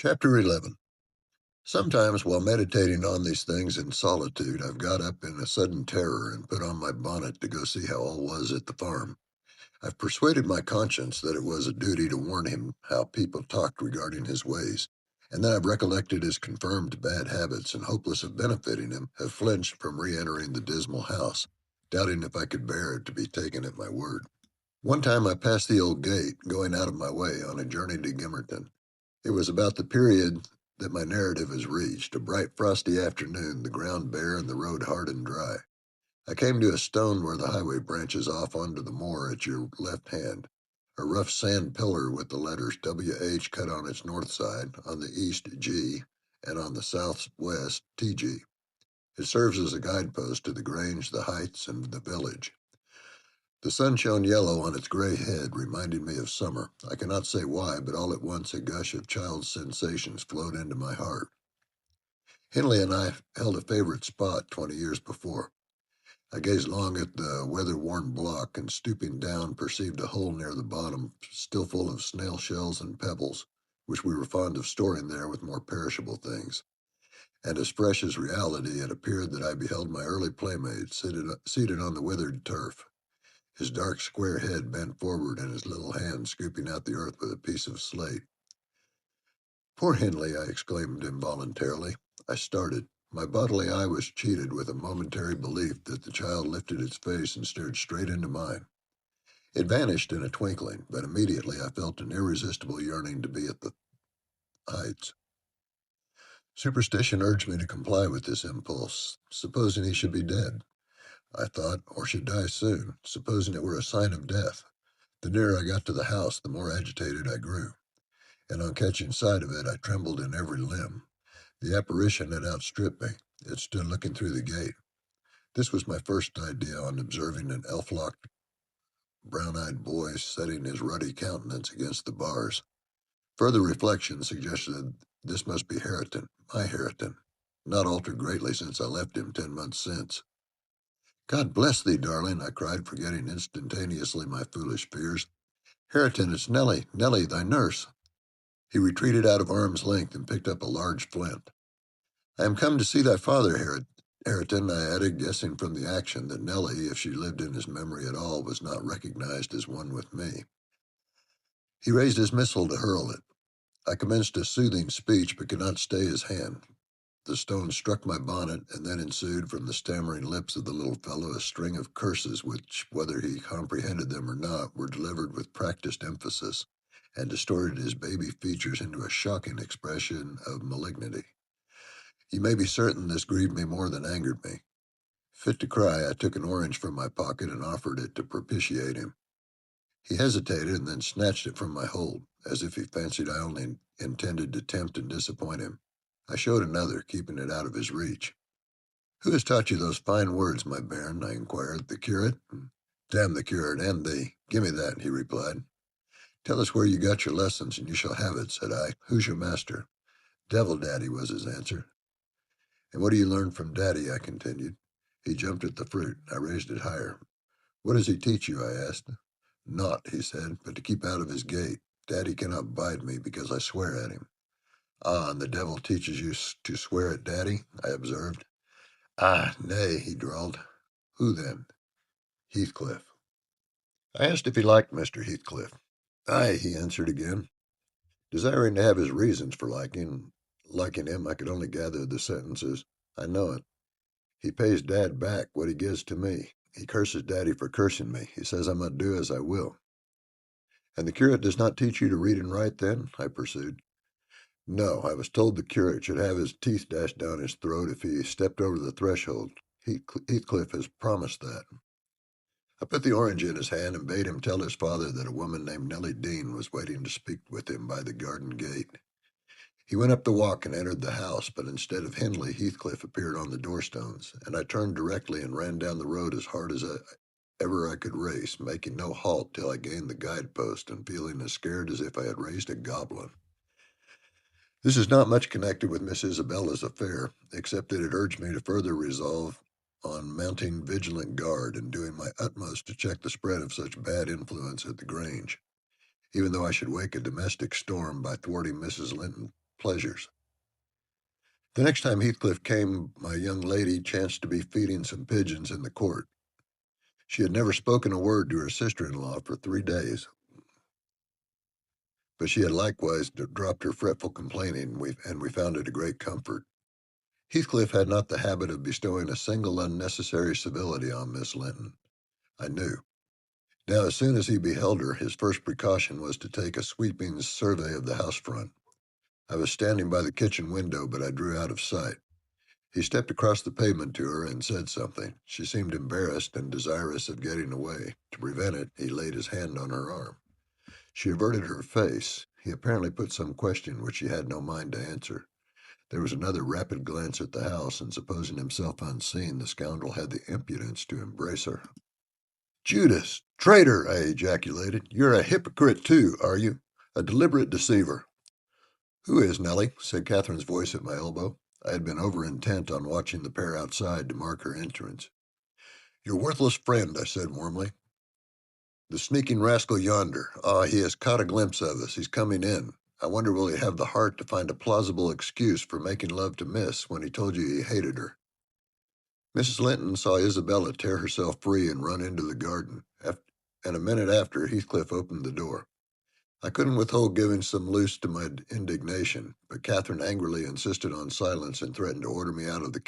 Chapter 11. Sometimes, while meditating on these things in solitude, I've got up in a sudden terror and put on my bonnet to go see how all was at the farm. I've persuaded my conscience that it was a duty to warn him how people talked regarding his ways, and then I've recollected his confirmed bad habits and, hopeless of benefiting him, have flinched from re-entering the dismal house, doubting if I could bear it to be taken at my word. One time I passed the old gate, going out of my way on a journey to Gimmerton. It was about the period that my narrative has reached, a bright frosty afternoon, the ground bare and the road hard and dry. I came to a stone where the highway branches off onto the moor at your left hand, a rough sand pillar with the letters WH cut on its north side, on the east G, and on the southwest TG. It serves as a guidepost to the Grange, the Heights, and the village. The sun shone yellow on its gray head, reminding me of summer. I cannot say why, but all at once a gush of child's sensations flowed into my heart. Henley and I held a favorite spot 20 years before. I gazed long at the weather-worn block and, stooping down, perceived a hole near the bottom, still full of snail shells and pebbles, which we were fond of storing there with more perishable things. And as fresh as reality, it appeared that I beheld my early playmate seated on the withered turf, his dark square head bent forward and his little hand scooping out the earth with a piece of slate. "Poor Henley!" I exclaimed involuntarily. I started. My bodily eye was cheated with a momentary belief that the child lifted its face and stared straight into mine. It vanished in a twinkling, but immediately I felt an irresistible yearning to be at the heights. Superstition urged me to comply with this impulse. Supposing he should be dead, I thought, or should die soon, supposing it were a sign of death. The nearer I got to the house, the more agitated I grew, and on catching sight of it, I trembled in every limb. The apparition had outstripped me. It stood looking through the gate. This was my first idea on observing an elf-locked, brown-eyed boy setting his ruddy countenance against the bars. Further reflection suggested this must be Hareton, my Hareton, not altered greatly since I left him 10 months since. "God bless thee, darling," I cried, forgetting instantaneously my foolish fears. "Hareton, it's Nellie, Nellie, thy nurse." He retreated out of arm's length and picked up a large flint. "I am come to see thy father, Hareton," I added, guessing from the action that Nellie, if she lived in his memory at all, was not recognized as one with me. He raised his missile to hurl it. I commenced a soothing speech, but could not stay his hand. The stone struck my bonnet, and then ensued from the stammering lips of the little fellow a string of curses which, whether he comprehended them or not, were delivered with practiced emphasis, and distorted his baby features into a shocking expression of malignity. You may be certain this grieved me more than angered me. Fit to cry, I took an orange from my pocket and offered it to propitiate him. He hesitated and then snatched it from my hold, as if he fancied I only intended to tempt and disappoint him. I showed another, keeping it out of his reach. "Who has taught you those fine words, my bairn?" I inquired. "The curate?" "Damn the curate and thee. Give me that," he replied. "Tell us where you got your lessons, and you shall have it," said I. "Who's your master?" "Devil Daddy," was his answer. "And what do you learn from Daddy?" I continued. He jumped at the fruit. I raised it higher. "What does he teach you?" I asked. "Naught," he said, "but to keep out of his gate. Daddy cannot bide me because I swear at him." "Ah, and the devil teaches you to swear at Daddy?" I observed. "Ah, nay," he drawled. "Who then?" "Heathcliff." I asked if he liked Mr. Heathcliff. "Aye," he answered again. Desiring to have his reasons for liking him, I could only gather the sentences. "I know it. He pays Dad back what he gives to me. He curses Daddy for cursing me. He says I must do as I will." "And the curate does not teach you to read and write, then?" I pursued. "No, I was told the curate should have his teeth dashed down his throat if he stepped over the threshold. Heathcliff has promised that." I put the orange in his hand and bade him tell his father that a woman named Nellie Dean was waiting to speak with him by the garden gate. He went up the walk and entered the house, but instead of Henley, Heathcliff appeared on the doorstones, and I turned directly and ran down the road as hard as ever I could race, making no halt till I gained the guidepost and feeling as scared as if I had raised a goblin. This is not much connected with Miss Isabella's affair, except that it urged me to further resolve on mounting vigilant guard and doing my utmost to check the spread of such bad influence at the Grange, even though I should wake a domestic storm by thwarting Mrs. Linton pleasures. The next time Heathcliff came, my young lady chanced to be feeding some pigeons in the court. She had never spoken a word to her sister-in-law for 3 days, but she had likewise dropped her fretful complaining, and we found it a great comfort. Heathcliff had not the habit of bestowing a single unnecessary civility on Miss Linton. I knew. Now, as soon as he beheld her, his first precaution was to take a sweeping survey of the house front. I was standing by the kitchen window, but I drew out of sight. He stepped across the pavement to her and said something. She seemed embarrassed and desirous of getting away. To prevent it, he laid his hand on her arm. She averted her face. He apparently put some question which she had no mind to answer. There was another rapid glance at the house, and supposing himself unseen, the scoundrel had the impudence to embrace her. "Judas! Traitor!" I ejaculated. "You're a hypocrite, too, are you? A deliberate deceiver." "Who is, Nellie?" said Catherine's voice at my elbow. I had been over intent on watching the pair outside to mark her entrance. "Your worthless friend," I said warmly. "The sneaking rascal yonder. Ah, he has caught a glimpse of us. He's coming in. I wonder will he have the heart to find a plausible excuse for making love to Miss when he told you he hated her." Mrs. Linton saw Isabella tear herself free and run into the garden, and a minute after Heathcliff opened the door. I couldn't withhold giving some loose to my indignation, but Catherine angrily insisted on silence and threatened to order me out of the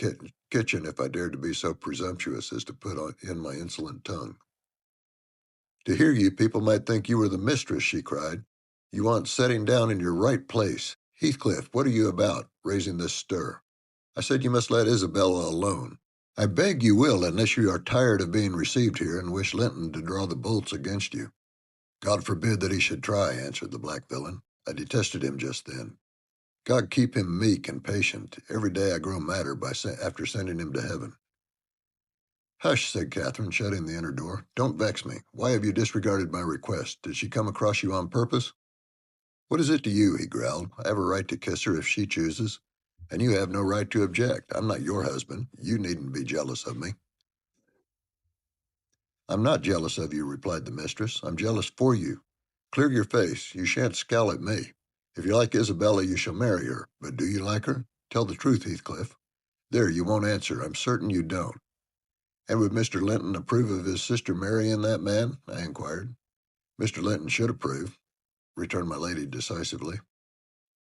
kitchen if I dared to be so presumptuous as to put in my insolent tongue. "To hear you, people might think you were the mistress," she cried. "You want setting down in your right place. Heathcliff, what are you about, raising this stir? I said you must let Isabella alone. I beg you will, unless you are tired of being received here and wish Linton to draw the bolts against you." "God forbid that he should try," answered the black villain. I detested him just then. God keep him meek and patient. Every day I grow madder after sending him to heaven. "Hush," said Catherine, shutting the inner door. "Don't vex me. Why have you disregarded my request? Did she come across you on purpose?" "What is it to you?" he growled. "I have a right to kiss her if she chooses, and you have no right to object. I'm not your husband. You needn't be jealous of me." "I'm not jealous of you," replied the mistress. "I'm jealous for you. Clear your face. You shan't scowl at me. If you like Isabella, you shall marry her. But do you like her? Tell the truth, Heathcliff. There, you won't answer. I'm certain you don't." "And would Mr. Linton approve of his sister marrying that man?" I inquired. "Mr. Linton should approve," returned my lady decisively.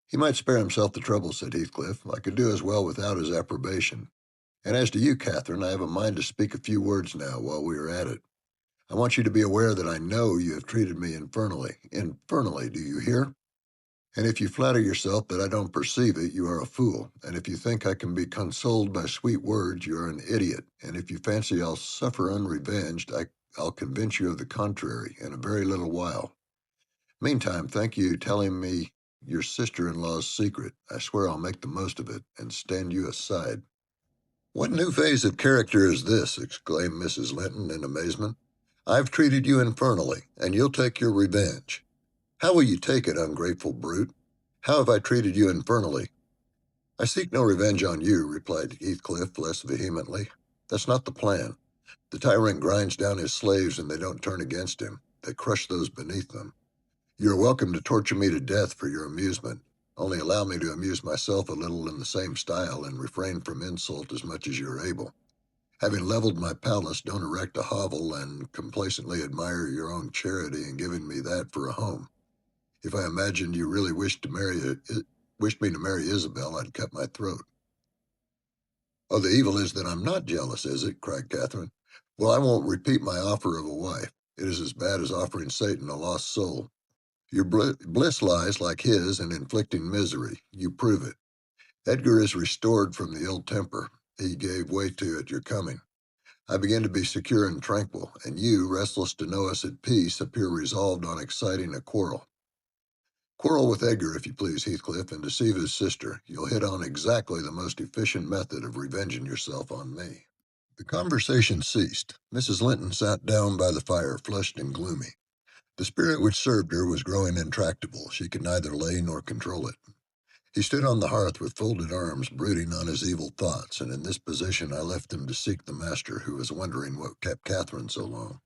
"He might spare himself the trouble," said Heathcliff. "I could do as well without his approbation. And as to you, Catherine, I have a mind to speak a few words now while we are at it. I want you to be aware that I know you have treated me infernally. Infernally, do you hear? And if you flatter yourself that I don't perceive it, you are a fool. And if you think I can be consoled by sweet words, you are an idiot. And if you fancy I'll suffer unrevenged, I'll convince you of the contrary in a very little while. Meantime, thank you telling me your sister-in-law's secret. I swear I'll make the most of it and stand you aside." "What new phase of character is this?" exclaimed Mrs. Linton in amazement. "I've treated you infernally, and you'll take your revenge. How will you take it, ungrateful brute? How have I treated you infernally?" "I seek no revenge on you," replied Heathcliff less vehemently. "That's not the plan. The tyrant grinds down his slaves and they don't turn against him. They crush those beneath them. You are welcome to torture me to death for your amusement. Only allow me to amuse myself a little in the same style and refrain from insult as much as you are able. Having leveled my palace, don't erect a hovel and complacently admire your own charity in giving me that for a home. If I imagined you really wished me to marry Isabel, I'd cut my throat." "Oh, the evil is that I'm not jealous, is it?" cried Catherine. "Well, I won't repeat my offer of a wife. It is as bad as offering Satan a lost soul. Your bliss lies, like his, in inflicting misery. You prove it. Edgar is restored from the ill temper he gave way to at your coming. I begin to be secure and tranquil, and you, restless to know us at peace, appear resolved on exciting a quarrel. Quarrel with Edgar, if you please, Heathcliff, and deceive his sister. You'll hit on exactly the most efficient method of revenging yourself on me." The conversation ceased. Mrs. Linton sat down by the fire, flushed and gloomy. The spirit which served her was growing intractable. She could neither lay nor control it. He stood on the hearth with folded arms, brooding on his evil thoughts, and in this position I left him to seek the master, who was wondering what kept Catherine so long.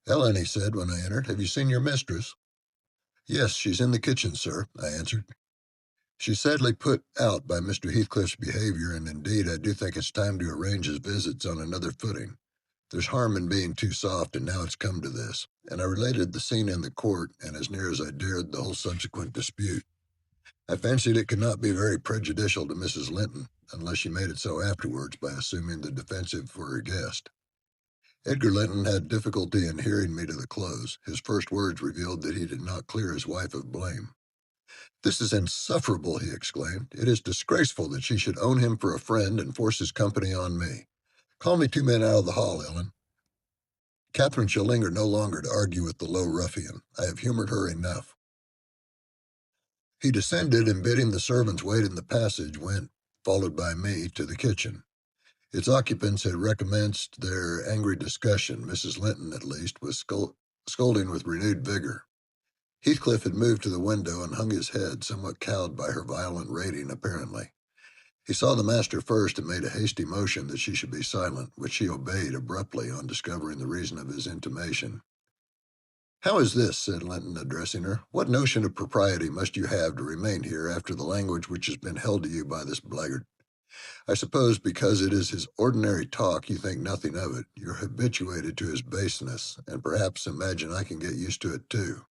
"Ellen," he said when I entered, "have you seen your mistress?" "Yes, she's in the kitchen, sir," I answered. She's sadly put out by Mr. Heathcliff's behavior, and indeed I do think it's time to arrange his visits on another footing. There's harm in being too soft, and now it's come to this. And I related the scene in the court, and as near as I dared, the whole subsequent dispute. I fancied it could not be very prejudicial to Mrs. Linton, unless she made it so afterwards by assuming the defensive for her guest. Edgar Linton had difficulty in hearing me to the close. His first words revealed that he did not clear his wife of blame. "This is insufferable," he exclaimed. "It is disgraceful that she should own him for a friend and force his company on me. Call me 2 men out of the hall, Ellen. Catherine shall linger no longer to argue with the low ruffian. I have humored her enough." He descended, and bidding the servants wait in the passage, went, followed by me, to the kitchen. Its occupants had recommenced their angry discussion. Mrs. Linton, at least, was scolding with renewed vigor. Heathcliff had moved to the window and hung his head, somewhat cowed by her violent rating, apparently. He saw the master first and made a hasty motion that she should be silent, which she obeyed abruptly on discovering the reason of his intimation. "How is this?" said Linton, addressing her. "What notion of propriety must you have to remain here after the language which has been held to you by this blackguard? I suppose because it is his ordinary talk you think nothing of it. You're habituated to his baseness, and perhaps imagine I can get used to it too."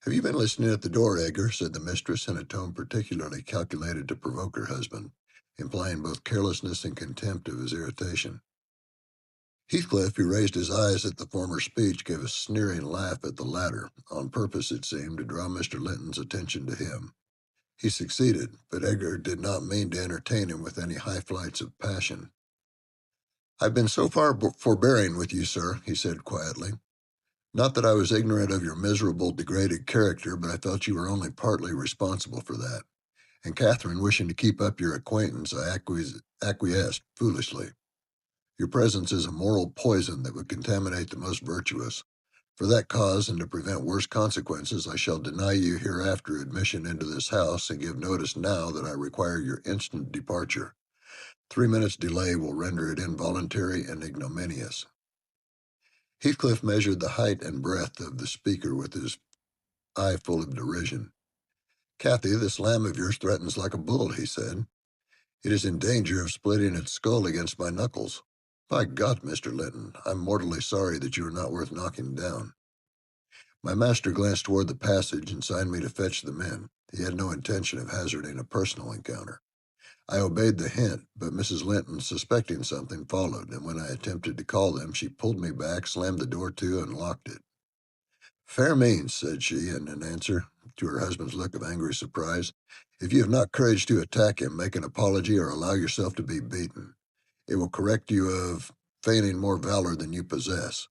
"Have you been listening at the door, Edgar?" said the mistress, in a tone particularly calculated to provoke her husband, implying both carelessness and contempt of his irritation. Heathcliff, who raised his eyes at the former speech, gave a sneering laugh at the latter, on purpose, it seemed, to draw Mr. Linton's attention to him. He succeeded, but Edgar did not mean to entertain him with any high flights of passion. "I've been so far forbearing with you, sir," he said quietly. "Not that I was ignorant of your miserable, degraded character, but I felt you were only partly responsible for that. And Catherine, wishing to keep up your acquaintance, I acquiesced foolishly. Your presence is a moral poison that would contaminate the most virtuous. For that cause, and to prevent worse consequences, I shall deny you hereafter admission into this house, and give notice now that I require your instant departure. 3 minutes' delay will render it involuntary and ignominious." Heathcliff measured the height and breadth of the speaker with his eye full of derision. "Cathy, this lamb of yours threatens like a bull," he said. "It is in danger of splitting its skull against my knuckles. By God, Mr. Linton, I'm mortally sorry that you are not worth knocking down." My master glanced toward the passage and signed me to fetch the men. He had no intention of hazarding a personal encounter. I obeyed the hint, but Mrs. Linton, suspecting something, followed, and when I attempted to call them, she pulled me back, slammed the door to, and locked it. "Fair means," said she, in answer to her husband's look of angry surprise. "If you have not courage to attack him, make an apology or allow yourself to be beaten. It will correct you of feigning more valor than you possess.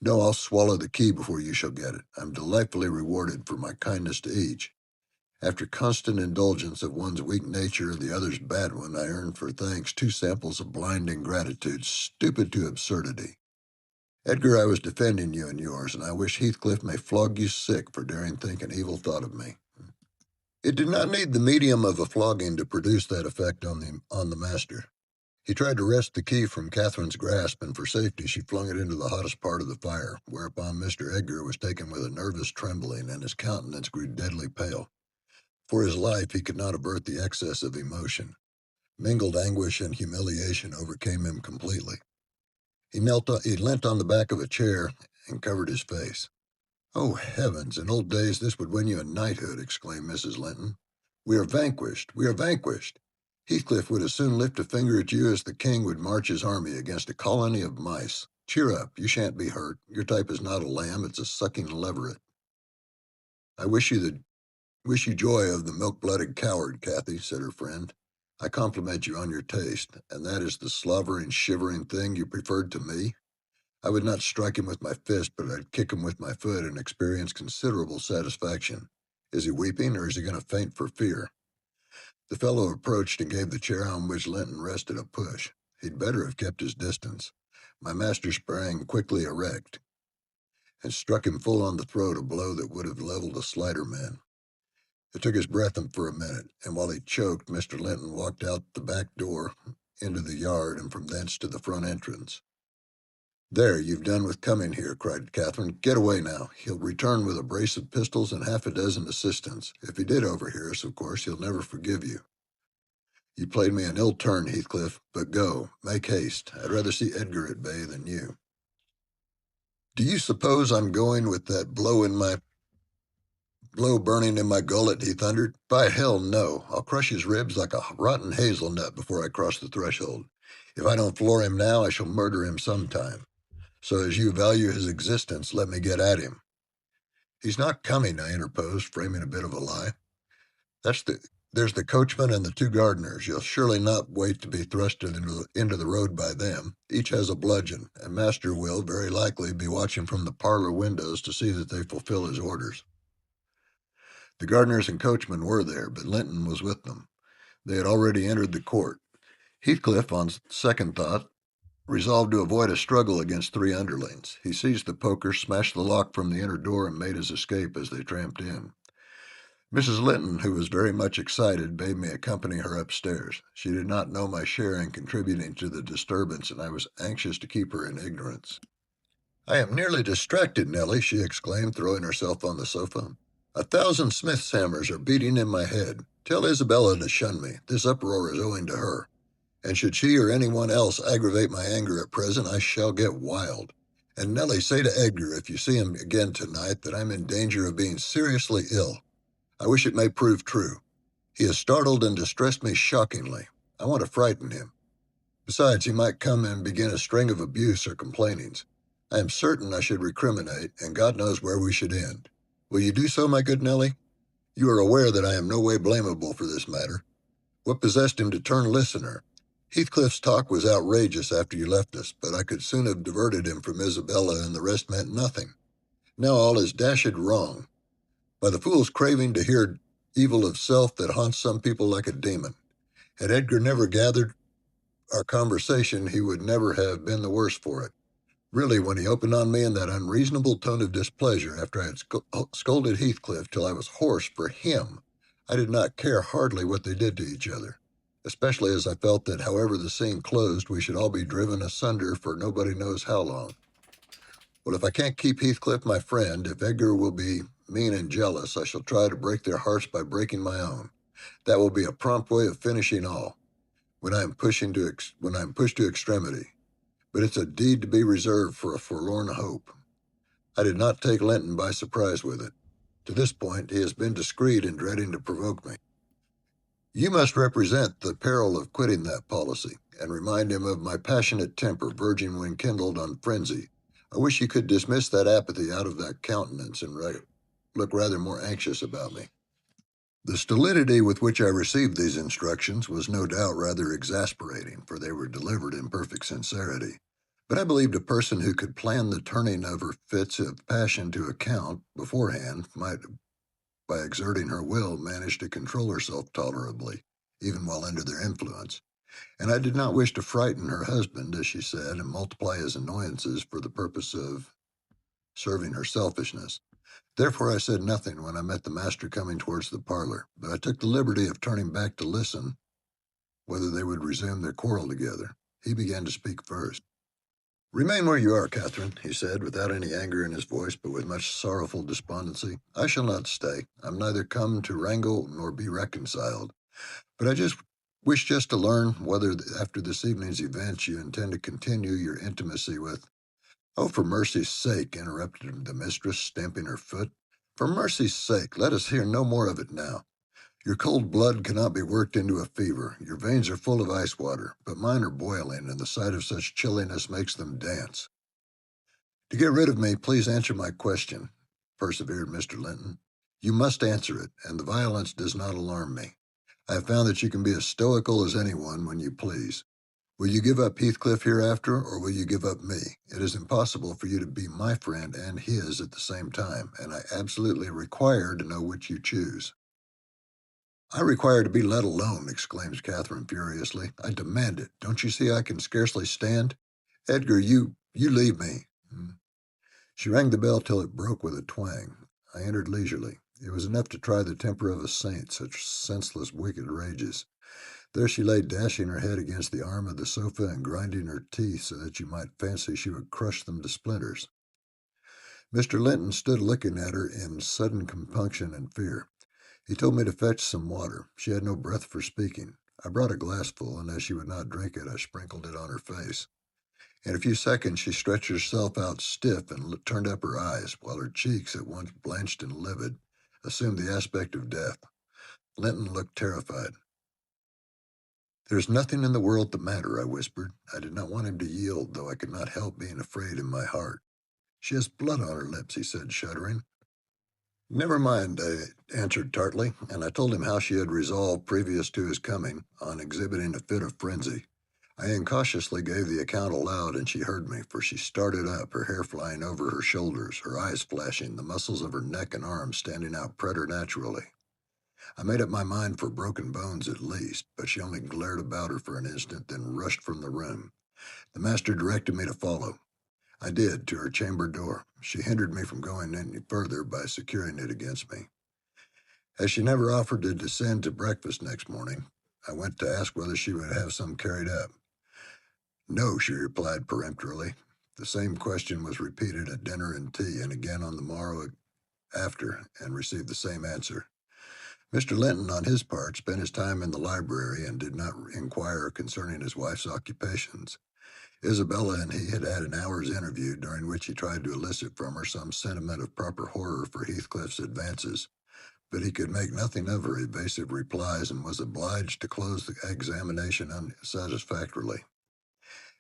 No, I'll swallow the key before you shall get it. I'm delightfully rewarded for my kindness to each. After constant indulgence of one's weak nature and the other's bad one, I earn for thanks 2 samples of blind ingratitude, stupid to absurdity. Edgar, I was defending you and yours, and I wish Heathcliff may flog you sick for daring think an evil thought of me." It did not need the medium of a flogging to produce that effect on the master. He tried to wrest the key from Catherine's grasp, and for safety she flung it into the hottest part of the fire, whereupon Mr. Edgar was taken with a nervous trembling, and his countenance grew deadly pale. For his life he could not avert the excess of emotion. Mingled anguish and humiliation overcame him completely. He leant on the back of a chair and covered his face. "Oh, heavens! In old days this would win you a knighthood," exclaimed Mrs. Linton. "We are vanquished! We are vanquished! Heathcliff would as soon lift a finger at you as the king would march his army against a colony of mice. Cheer up, you shan't be hurt. Your type is not a lamb, it's a sucking leveret." "I wish you joy of the milk-blooded coward, Cathy," said her friend. "I compliment you on your taste, and that is the slavering, shivering thing you preferred to me. I would not strike him with my fist, but I'd kick him with my foot and experience considerable satisfaction. Is he weeping, or is he going to faint for fear?" The fellow approached and gave the chair on which Linton rested a push. He'd better have kept his distance. My master sprang quickly erect and struck him full on the throat, a blow that would have leveled a slighter man. It took his breath for a minute, and while he choked, Mr. Linton walked out the back door into the yard and from thence to the front entrance. There, you've done with coming here, cried Catherine. Get away now. He'll return with a brace of pistols and half a dozen assistants. If he did overhear us, of course, he'll never forgive you. You played me an ill turn, Heathcliff, but go. Make haste. I'd rather see Edgar at bay than you. Do you suppose I'm going with that blow burning in my gullet? He thundered. By hell, no. I'll crush his ribs like a rotten hazelnut before I cross the threshold. If I don't floor him now, I shall murder him sometime. So as you value his existence, let me get at him. He's not coming, I interposed, framing a bit of a lie. There's the coachman and the two gardeners. You'll surely not wait to be thrusted into the road by them. Each has a bludgeon, and Master will, very likely, be watching from the parlor windows to see that they fulfill his orders. The gardeners and coachman were there, but Linton was with them. They had already entered the court. Heathcliff, on second thought, resolved to avoid a struggle against three underlings. He seized the poker, smashed the lock from the inner door, and made his escape as they tramped in. Mrs. Linton, who was very much excited, bade me accompany her upstairs. She did not know my share in contributing to the disturbance, and I was anxious to keep her in ignorance. I am nearly distracted, Nellie, she exclaimed, throwing herself on the sofa. 1,000 Smith's hammers are beating in my head. Tell Isabella to shun me. This uproar is owing to her. And should she or anyone else aggravate my anger at present, I shall get wild. And Nellie, say to Edgar, if you see him again tonight, that I'm in danger of being seriously ill. I wish it may prove true. He has startled and distressed me shockingly. I want to frighten him. Besides, he might come and begin a string of abuse or complainings. I am certain I should recriminate, and God knows where we should end. Will you do so, my good Nellie? You are aware that I am no way blamable for this matter. What possessed him to turn listener? Heathcliff's talk was outrageous after you left us, but I could soon have diverted him from Isabella, and the rest meant nothing. Now all is dashed wrong. By the fool's craving to hear evil of self that haunts some people like a demon. Had Edgar never gathered our conversation, he would never have been the worse for it. Really, when he opened on me in that unreasonable tone of displeasure after I had scolded Heathcliff till I was hoarse for him, I did not care hardly what they did to each other, especially as I felt that however the scene closed, we should all be driven asunder for nobody knows how long. Well, if I can't keep Heathcliff my friend, if Edgar will be mean and jealous, I shall try to break their hearts by breaking my own. That will be a prompt way of finishing all, when I am pushed to extremity. But it's a deed to be reserved for a forlorn hope. I did not take Linton by surprise with it. To this point, he has been discreet in dreading to provoke me. You must represent the peril of quitting that policy, and remind him of my passionate temper verging when kindled on frenzy. I wish you could dismiss that apathy out of that countenance and look rather more anxious about me. The stolidity with which I received these instructions was no doubt rather exasperating, for they were delivered in perfect sincerity. But I believed a person who could plan the turning of her fits of passion to account beforehand might, by exerting her will, manage to control herself tolerably, even while under their influence. And I did not wish to frighten her husband, as she said, and multiply his annoyances for the purpose of serving her selfishness. Therefore I said nothing when I met the master coming towards the parlor, but I took the liberty of turning back to listen whether they would resume their quarrel together. He began to speak first. Remain where you are, Catherine, he said, without any anger in his voice, but with much sorrowful despondency. I shall not stay. I'm neither come to wrangle nor be reconciled. But I wish to learn whether, after this evening's events, you intend to continue your intimacy with— Oh, for mercy's sake, interrupted the mistress, stamping her foot. For mercy's sake, let us hear no more of it now. Your cold blood cannot be worked into a fever. Your veins are full of ice water, but mine are boiling, and the sight of such chilliness makes them dance. To get rid of me, please answer my question, persevered Mr. Linton. You must answer it, and the violence does not alarm me. I have found that you can be as stoical as anyone when you please. Will you give up Heathcliff hereafter, or will you give up me? It is impossible for you to be my friend and his at the same time, and I absolutely require to know which you choose. I require to be let alone, exclaims Catherine furiously. I demand it. Don't you see I can scarcely stand? Edgar, you leave me. She rang the bell till it broke with a twang. I entered leisurely. It was enough to try the temper of a saint, such senseless, wicked rages. There she lay, dashing her head against the arm of the sofa and grinding her teeth so that you might fancy she would crush them to splinters. Mr. Linton stood looking at her in sudden compunction and fear. He told me to fetch some water. She had no breath for speaking. I brought a glassful, and as she would not drink it, I sprinkled it on her face. In a few seconds, she stretched herself out stiff and turned up her eyes, while her cheeks, at once blanched and livid, assumed the aspect of death. Linton looked terrified. "There's nothing in the world the matter," I whispered. I did not want him to yield, though I could not help being afraid in my heart. "She has blood on her lips," he said, shuddering. "Never mind," I answered tartly, and I told him how she had resolved, previous to his coming, on exhibiting a fit of frenzy. I incautiously gave the account aloud, and she heard me, for she started up, her hair flying over her shoulders, her eyes flashing, the muscles of her neck and arms standing out preternaturally. I made up my mind for broken bones at least, but she only glared about her for an instant, then rushed from the room. The master directed me to follow. I did, to her chamber door. She hindered me from going any further by securing it against me. As she never offered to descend to breakfast next morning, I went to ask whether she would have some carried up. "No," she replied peremptorily. The same question was repeated at dinner and tea, and again on the morrow after, and received the same answer. Mr. Linton, on his part, spent his time in the library and did not inquire concerning his wife's occupations. Isabella and he had had an hour's interview, during which he tried to elicit from her some sentiment of proper horror for Heathcliff's advances, but he could make nothing of her evasive replies and was obliged to close the examination unsatisfactorily,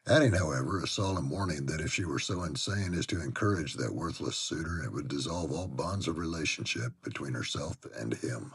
adding, however, a solemn warning that if she were so insane as to encourage that worthless suitor, it would dissolve all bonds of relationship between herself and him.